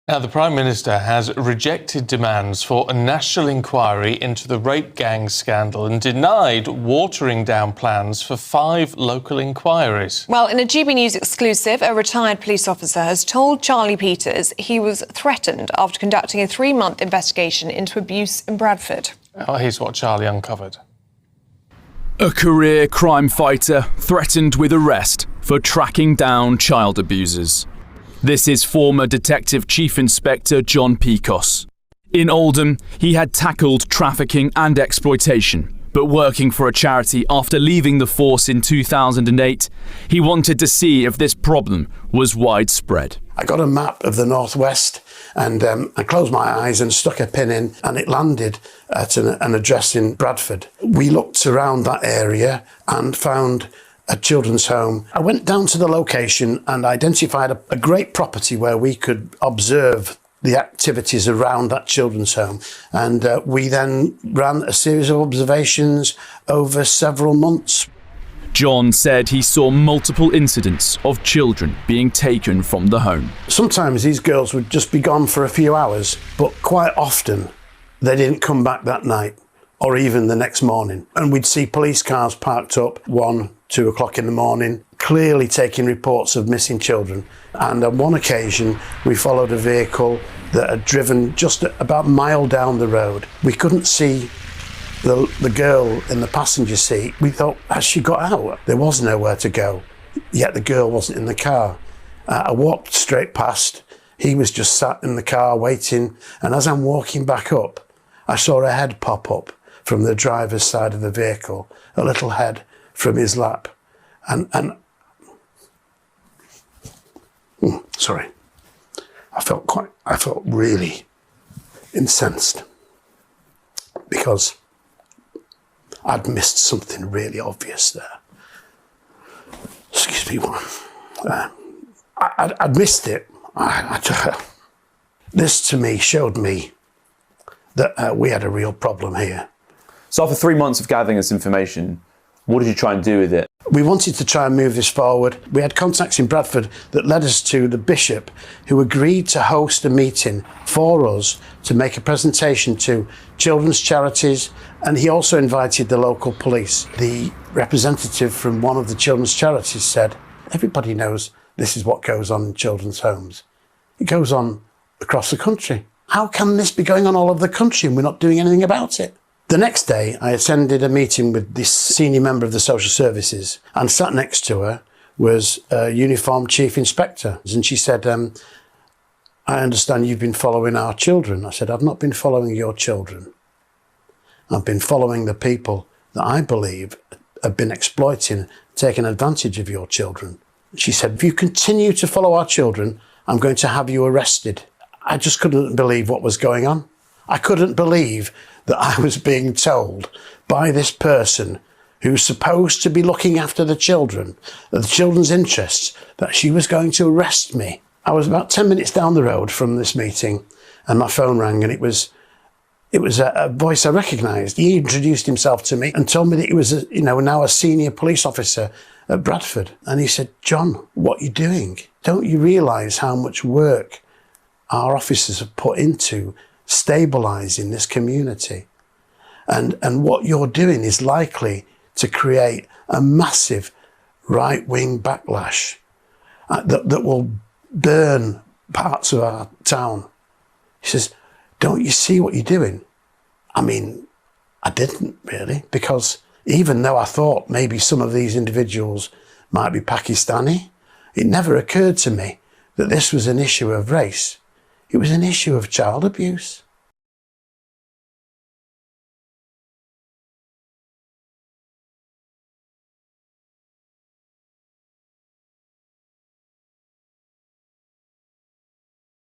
Now, the Prime Minister has rejected demands for a national inquiry into the rape gang scandal and denied watering down plans for 5 local inquiries. Well, in a GB News exclusive, a retired police officer has told Charlie Peters he was threatened after conducting a 3-month investigation into abuse in Bradford. Oh, here's what Charlie uncovered. A career crime fighter threatened with arrest for tracking down child abusers. This is former Detective Chief Inspector John Pecos. In Oldham, he had tackled trafficking and exploitation, but working for a charity after leaving the force in 2008, he wanted to see if this problem was widespread. I got a map of the Northwest and I closed my eyes and stuck a pin in, and it landed at an address in Bradford. We looked around that area and found a children's home. I went down to the location and identified a great property where we could observe the activities around that children's home. And we then ran a series of observations over several months. John said he saw multiple incidents of children being taken from the home. Sometimes these girls would just be gone for a few hours, but quite often they didn't come back that night or even the next morning. And we'd see police cars parked up 1, 2 o'clock in the morning, clearly taking reports of missing children. And on one occasion, we followed a vehicle that had driven just about a mile down the road. We couldn't see the girl in the passenger seat. We thought, has she got out? There was nowhere to go, yet the girl wasn't in the car. I walked straight past. He was just sat in the car waiting. And as I'm walking back up, I saw a head pop up from the driver's side of the vehicle, a little head from his lap. Sorry. I felt really incensed because I'd missed something really obvious there. Excuse me, I'd missed it. This to me showed me that we had a real problem here. So after 3 months of gathering this information, what did you try and do with it? We wanted to try and move this forward. We had contacts in Bradford that led us to the bishop, who agreed to host a meeting for us to make a presentation to children's charities, and he also invited the local police. The representative from one of the children's charities said, everybody knows this is what goes on in children's homes. It goes on across the country. How can this be going on all over the country and we're not doing anything about it? The next day, I attended a meeting with this senior member of the social services, and sat next to her was a uniformed chief inspector. And she said, I understand you've been following our children. I said, I've not been following your children. I've been following the people that I believe have been exploiting, taking advantage of your children. She said, if you continue to follow our children, I'm going to have you arrested. I just couldn't believe what was going on. I couldn't believe that I was being told by this person who's supposed to be looking after the children, the children's interests, that she was going to arrest me. I was about 10 minutes down the road from this meeting and my phone rang, and it was a voice I recognised. He introduced himself to me and told me that he was now a senior police officer at Bradford. And he said, John, what are you doing? Don't you realise how much work our officers have put into stabilising this community? And what you're doing is likely to create a massive right-wing backlash that will burn parts of our town. He says, don't you see what you're doing? I mean, I didn't really, because even though I thought maybe some of these individuals might be Pakistani, it never occurred to me that this was an issue of race. It was an issue of child abuse.